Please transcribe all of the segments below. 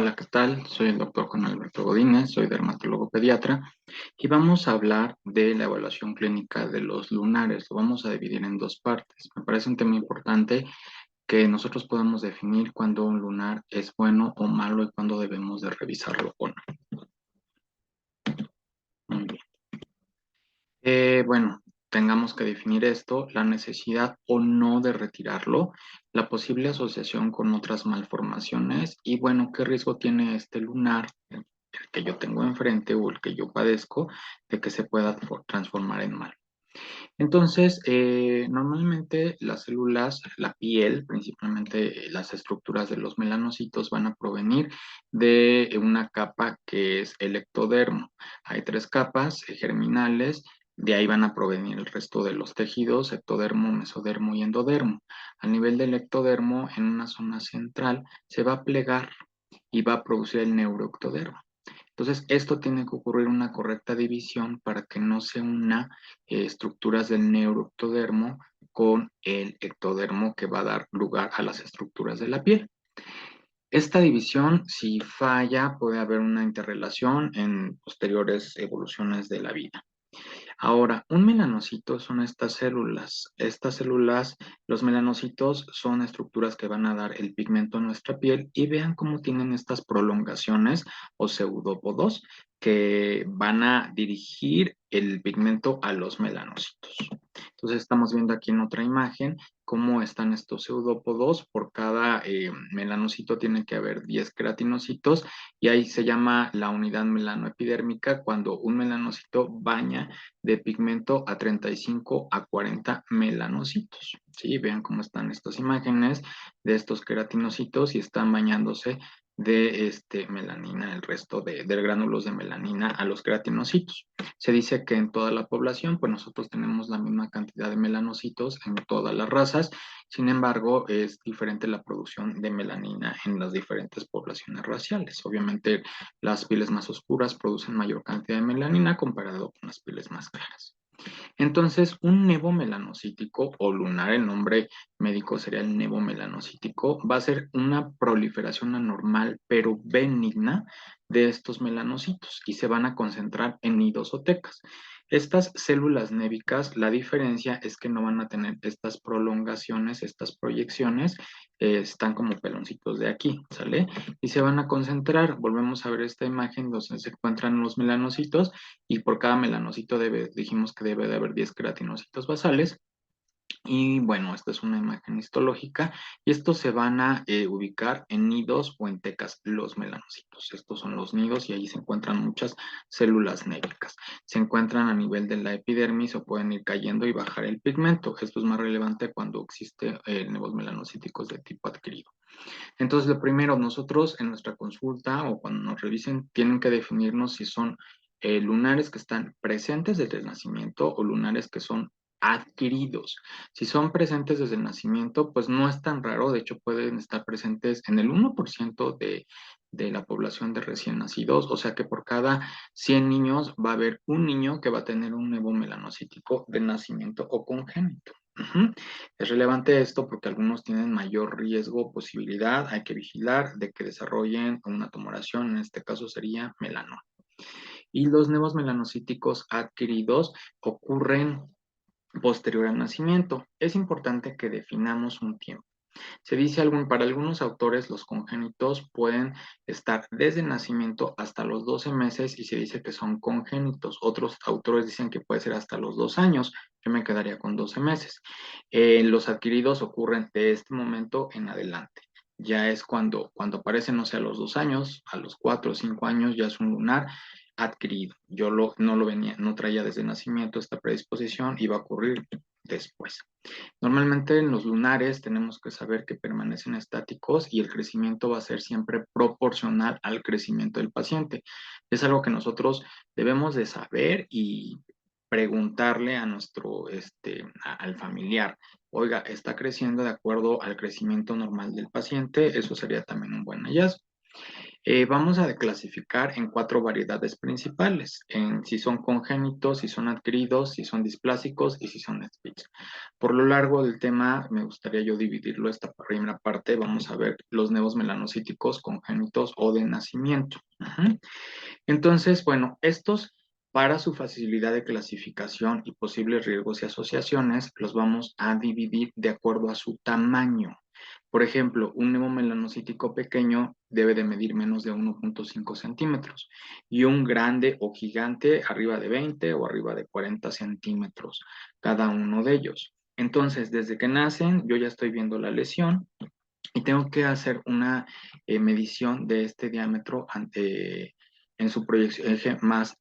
Hola, ¿qué tal? Soy el doctor Juan Alberto Godínez, soy dermatólogo pediatra y vamos a hablar de la evaluación clínica de los lunares. Lo vamos a dividir en dos partes. Me parece un tema importante que nosotros podamos definir cuándo un lunar es bueno o malo y cuándo debemos de revisarlo o no. Muy bien. Bueno, tengamos que definir esto, la necesidad o no de retirarlo, la posible asociación con otras malformaciones y bueno, qué riesgo tiene este lunar, el que yo tengo enfrente o el que yo padezco, de que se pueda transformar en mal. Entonces, normalmente las células, la piel, principalmente las estructuras de los melanocitos van a provenir de una capa que es el ectodermo. Hay tres capas germinales, de ahí van a provenir el resto de los tejidos, ectodermo, mesodermo y endodermo. A nivel del ectodermo, en una zona central, se va a plegar y va a producir el neuroectodermo. Entonces, esto tiene que ocurrir una correcta división para que no se una estructuras del neuroectodermo con el ectodermo que va a dar lugar a las estructuras de la piel. Esta división, si falla, puede haber una interrelación en posteriores evoluciones de la vida. Ahora, un melanocito son estas células. Estas células, los melanocitos son estructuras que van a dar el pigmento a nuestra piel y vean cómo tienen estas prolongaciones o pseudópodos que van a dirigir el pigmento a los melanocitos. Entonces estamos viendo aquí en otra imagen cómo están estos pseudópodos. Por cada melanocito tiene que haber 10 queratinocitos y ahí se llama la unidad melanoepidérmica cuando un melanocito baña de pigmento a 35 a 40 melanocitos. ¿Sí? Vean cómo están estas imágenes de estos queratinocitos y están bañándose de melanina, el resto de gránulos de melanina a los queratinocitos. Se dice que en toda la población, pues nosotros tenemos la misma cantidad de melanocitos en todas las razas, sin embargo, es diferente la producción de melanina en las diferentes poblaciones raciales. Obviamente, las pieles más oscuras producen mayor cantidad de melanina comparado con las pieles más claras. Entonces, un nevo melanocítico o lunar, el nombre médico sería el nevo melanocítico, va a ser una proliferación anormal pero benigna de estos melanocitos y se van a concentrar en nidos o tecas. Estas células névicas, la diferencia es que no van a tener estas prolongaciones, estas proyecciones, están como peloncitos de aquí, ¿sale? Y se van a concentrar, volvemos a ver esta imagen donde se encuentran los melanocitos y por cada melanocito dijimos que debe de haber 10 queratinocitos basales. Y bueno, esta es una imagen histológica y estos se van a ubicar en nidos o en tecas, los melanocitos. Estos son los nidos y ahí se encuentran muchas células névicas. Se encuentran a nivel de la epidermis o pueden ir cayendo y bajar el pigmento. Esto es más relevante cuando existe nevos melanocíticos de tipo adquirido. Entonces, lo primero, nosotros en nuestra consulta o cuando nos revisen, tienen que definirnos si son lunares que están presentes desde el nacimiento o lunares que son adquiridos. Si son presentes desde el nacimiento, pues no es tan raro, de hecho pueden estar presentes en el 1% de la población de recién nacidos, o sea que por cada 100 niños va a haber un niño que va a tener un nevo melanocítico de nacimiento o congénito. Ujú. Es relevante esto porque algunos tienen mayor riesgo o posibilidad, hay que vigilar de que desarrollen una tumoración, en este caso sería melanoma. Y los nevos melanocíticos adquiridos ocurren posterior al nacimiento. Es importante que definamos un tiempo. Se dice para algunos autores los congénitos pueden estar desde el nacimiento hasta los 12 meses y se dice que son congénitos. Otros autores dicen que puede ser hasta los 2 años. Yo me quedaría con 12 meses. Los adquiridos ocurren de este momento en adelante. Ya es cuando aparece, no sé, a los 2 años, a los 4 o 5 años, ya es un lunar adquirido. No lo venía, no traía desde nacimiento esta predisposición y va a ocurrir después. Normalmente en los lunares tenemos que saber que permanecen estáticos y el crecimiento va a ser siempre proporcional al crecimiento del paciente. Es algo que nosotros debemos de saber y preguntarle a al familiar. Oiga, ¿está creciendo de acuerdo al crecimiento normal del paciente? Eso sería también un buen hallazgo. Vamos a clasificar en 4 variedades principales, en si son congénitos, si son adquiridos, si son displásicos y si son SPIDs. Por lo largo del tema, me gustaría yo dividirlo esta primera parte. Vamos a ver los nevos melanocíticos congénitos o de nacimiento. Ujú. Entonces, bueno, estos para su facilidad de clasificación y posibles riesgos y asociaciones, los vamos a dividir de acuerdo a su tamaño. Por ejemplo, un nevo melanocítico pequeño debe de medir menos de 1.5 centímetros y un grande o gigante arriba de 20 o arriba de 40 centímetros, cada uno de ellos. Entonces, desde que nacen, yo ya estoy viendo la lesión y tengo que hacer una medición de este diámetro en su proyección eje más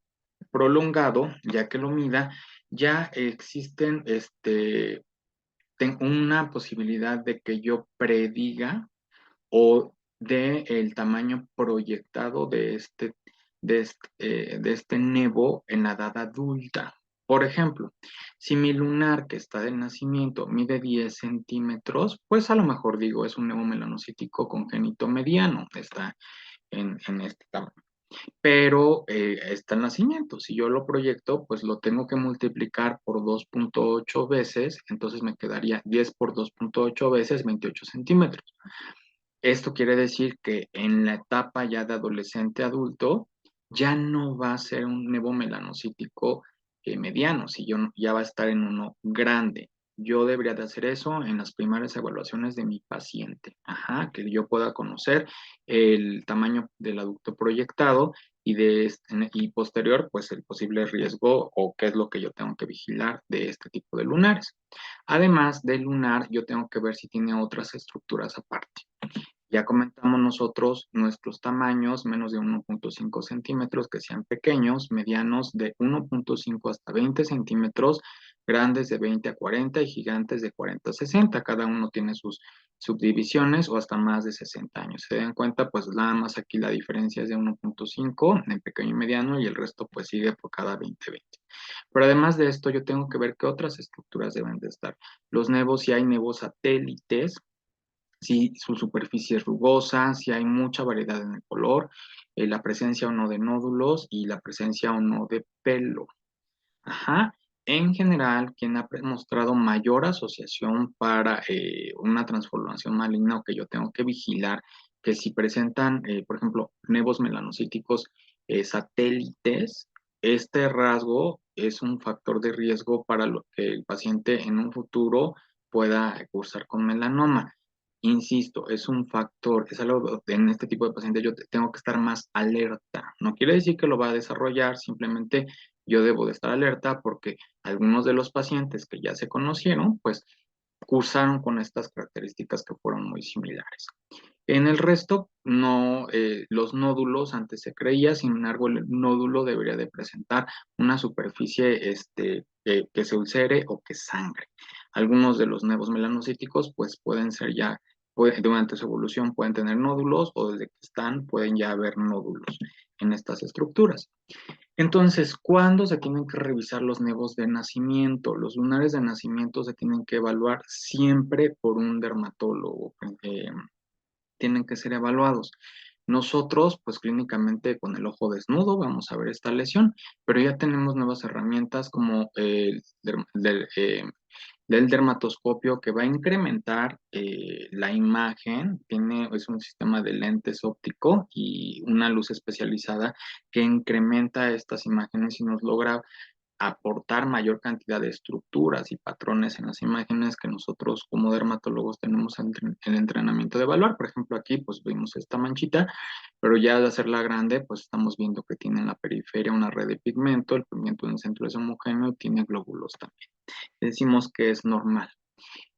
prolongado, ya que lo mida, ya existen tengo una posibilidad de que yo prediga o de el tamaño proyectado de este nevo en la edad adulta. Por ejemplo, si mi lunar que está de nacimiento mide 10 centímetros, pues a lo mejor digo es un nevo melanocítico congénito mediano, está en este tamaño. Pero está el nacimiento. Si yo lo proyecto, pues lo tengo que multiplicar por 2.8 veces, entonces me quedaría 10 por 2.8 veces 28 centímetros. Esto quiere decir que en la etapa ya de adolescente adulto ya no va a ser un nevo melanocítico mediano, si yo ya va a estar en uno grande. Yo debería de hacer eso en las primeras evaluaciones de mi paciente. Ajá, que yo pueda conocer el tamaño del adulto proyectado y posterior, pues el posible riesgo o qué es lo que yo tengo que vigilar de este tipo de lunares. Además del lunar, yo tengo que ver si tiene otras estructuras aparte. Ya comentamos nosotros nuestros tamaños, menos de 1.5 centímetros, que sean pequeños, medianos de 1.5 hasta 20 centímetros, grandes de 20 a 40 y gigantes de 40 a 60. Cada uno tiene sus subdivisiones o hasta más de 60 años. Se den cuenta, pues nada más aquí la diferencia es de 1.5 en pequeño y mediano y el resto pues sigue por cada 20-20. Pero además de esto, yo tengo que ver qué otras estructuras deben de estar. Los nevos, si hay nevos satélites, si su superficie es rugosa, si hay mucha variedad en el color, la presencia o no de nódulos y la presencia o no de pelo. Ajá. En general, quien ha mostrado mayor asociación para una transformación maligna o que yo tengo que vigilar, que si presentan, por ejemplo, nevos melanocíticos satélites, este rasgo es un factor de riesgo para lo que el paciente en un futuro pueda cursar con melanoma. Insisto, es un factor, es algo en este tipo de pacientes yo tengo que estar más alerta. No quiere decir que lo va a desarrollar, simplemente yo debo de estar alerta porque algunos de los pacientes que ya se conocieron, pues cursaron con estas características que fueron muy similares. En el resto, no, los nódulos antes se creía, sin embargo, el nódulo debería de presentar una superficie que se ulcere o que sangre. Algunos de los nevos melanocíticos, pues pueden ser ya, durante su evolución pueden tener nódulos o desde que están pueden ya haber nódulos en estas estructuras. Entonces, ¿cuándo se tienen que revisar los nevos de nacimiento? Los lunares de nacimiento se tienen que evaluar siempre por un dermatólogo. Tienen que ser evaluados. Nosotros, pues clínicamente con el ojo desnudo, vamos a ver esta lesión, pero ya tenemos nuevas herramientas como del dermatoscopio que va a incrementar la imagen, es un sistema de lentes óptico y una luz especializada que incrementa estas imágenes y nos logra aportar mayor cantidad de estructuras y patrones en las imágenes que nosotros como dermatólogos tenemos el entrenamiento de evaluar. Por ejemplo, aquí pues vimos esta manchita, pero ya al hacerla grande, pues estamos viendo que tiene en la periferia una red de pigmento, el pigmento en el centro es homogéneo y tiene glóbulos también. Decimos que es normal.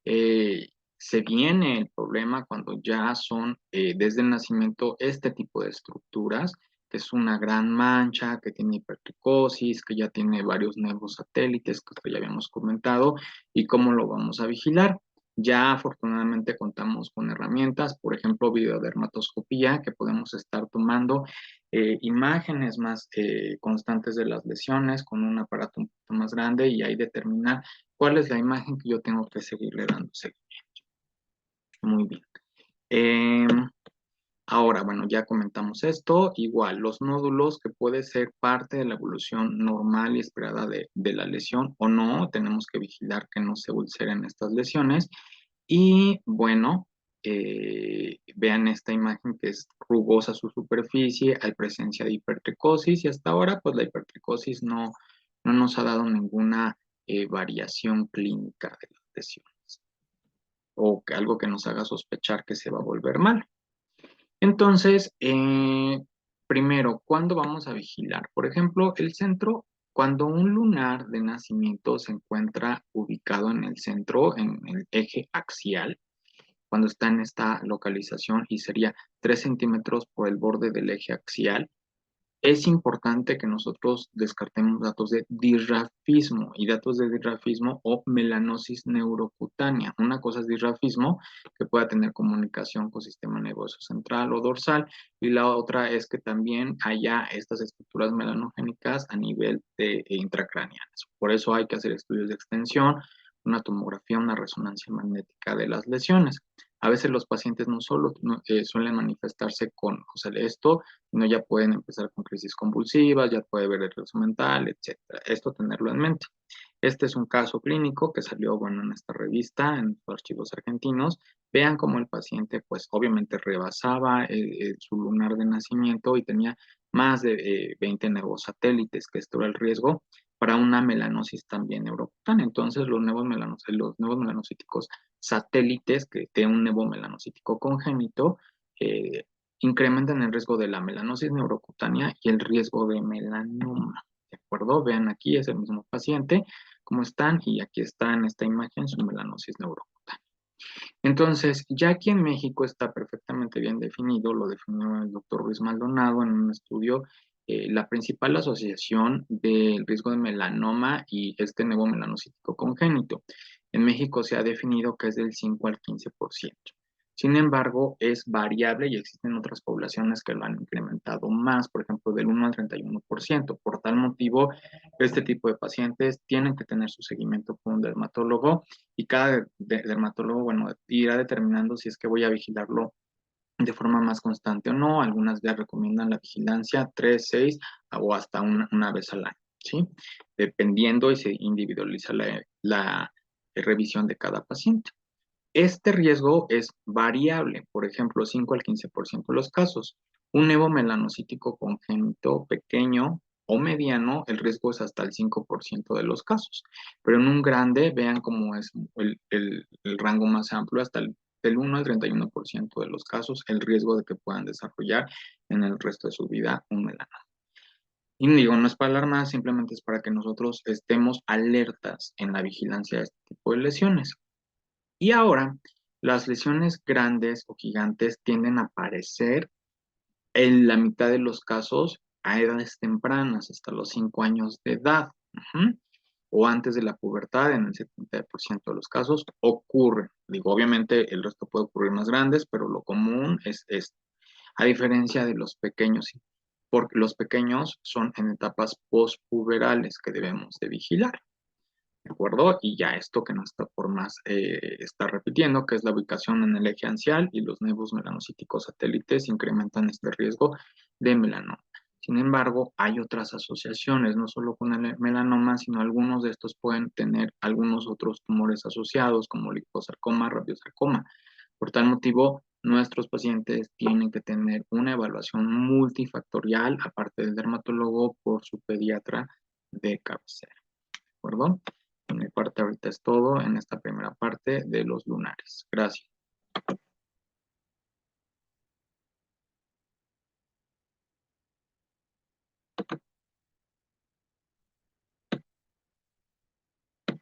Se viene el problema cuando ya son desde el nacimiento este tipo de estructuras, que es una gran mancha, que tiene hipertricosis, que ya tiene varios nervios satélites, que ya habíamos comentado, y cómo lo vamos a vigilar. Ya afortunadamente contamos con herramientas, por ejemplo, videodermatoscopía, que podemos estar tomando imágenes más constantes de las lesiones con un aparato un poquito más grande y ahí determinar cuál es la imagen que yo tengo que seguirle dando seguimiento. Muy bien. Eh, Ahora, bueno, ya comentamos esto. Igual, los nódulos que puede ser parte de la evolución normal y esperada de la lesión o no, tenemos que vigilar que no se ulceren estas lesiones. Y bueno, vean esta imagen que es rugosa su superficie, hay presencia de hipertricosis y hasta ahora pues la hipertricosis no nos ha dado ninguna variación clínica de las lesiones o algo que nos haga sospechar que se va a volver mal. Entonces, primero, ¿cuándo vamos a vigilar? Por ejemplo, el centro, cuando un lunar de nacimiento se encuentra ubicado en el centro, en el eje axial, cuando está en esta localización y sería 3 centímetros por el borde del eje axial, es importante que nosotros descartemos datos de dirrafismo y datos de dirrafismo o melanosis neurocutánea. Una cosa es dirrafismo, que pueda tener comunicación con sistema nervioso central o dorsal, y la otra es que también haya estas estructuras melanogénicas a nivel de intracraneales. Por eso hay que hacer estudios de extensión, una tomografía, una resonancia magnética de las lesiones. A veces los pacientes no solo suelen manifestarse con, o sea, esto, sino ya pueden empezar con crisis convulsivas, ya puede haber retraso mental, etcétera. Esto tenerlo en mente. Este es un caso clínico que salió, bueno, en esta revista, en los archivos argentinos. Vean cómo el paciente, pues, obviamente rebasaba su lunar de nacimiento y tenía más de 20 nervosatélites, que esto era el riesgo para una melanosis también neurocutánea. Entonces, los nuevos melanocíticos satélites que de un nevo melanocítico congénito eh, incrementan el riesgo de la melanosis neurocutánea y el riesgo de melanoma. ¿De acuerdo? Vean aquí, es el mismo paciente, cómo están, y aquí está en esta imagen su melanosis neurocutánea. Entonces, ya aquí en México está perfectamente bien definido, lo definió el doctor Ruiz Maldonado en un estudio, la principal asociación del riesgo de melanoma y este nuevo melanocítico congénito. En México se ha definido que es del 5 al 15%. Sin embargo, es variable y existen otras poblaciones que lo han incrementado más, por ejemplo, del 1 al 31%. Por tal motivo, este tipo de pacientes tienen que tener su seguimiento con un dermatólogo y cada dermatólogo, bueno, irá determinando si es que voy a vigilarlo de forma más constante o no. Algunas ya recomiendan la vigilancia 3, 6 o hasta una vez al año, ¿sí? Dependiendo y se individualiza la revisión de cada paciente. Este riesgo es variable, por ejemplo, 5 al 15% de los casos. Un nevomelanocítico congénito pequeño o mediano, el riesgo es hasta el 5% de los casos. Pero en un grande, vean cómo es el rango más amplio, hasta del 1 al 31% de los casos, el riesgo de que puedan desarrollar en el resto de su vida un melanoma. Y digo, no es para alarmar, simplemente es para que nosotros estemos alertas en la vigilancia de este tipo de lesiones. Y ahora, las lesiones grandes o gigantes tienden a aparecer en la mitad de los casos a edades tempranas, hasta los 5 años de edad, o antes de la pubertad, en el 70% de los casos ocurre. Digo, obviamente el resto puede ocurrir más grandes, pero lo común es esto, a diferencia de los pequeños, porque los pequeños son en etapas postpuberales que debemos de vigilar. ¿De acuerdo? Y ya esto que no está por más está repitiendo, que es la ubicación en el eje ancial y los nervios melanocíticos satélites incrementan este riesgo de melanoma. Sin embargo, hay otras asociaciones, no solo con el melanoma, sino algunos de estos pueden tener algunos otros tumores asociados, como liposarcoma, rabiosarcoma. Por tal motivo, nuestros pacientes tienen que tener una evaluación multifactorial, aparte del dermatólogo, por su pediatra de cabecera. ¿De acuerdo? De mi parte ahorita es todo en esta primera parte de los lunares. Gracias.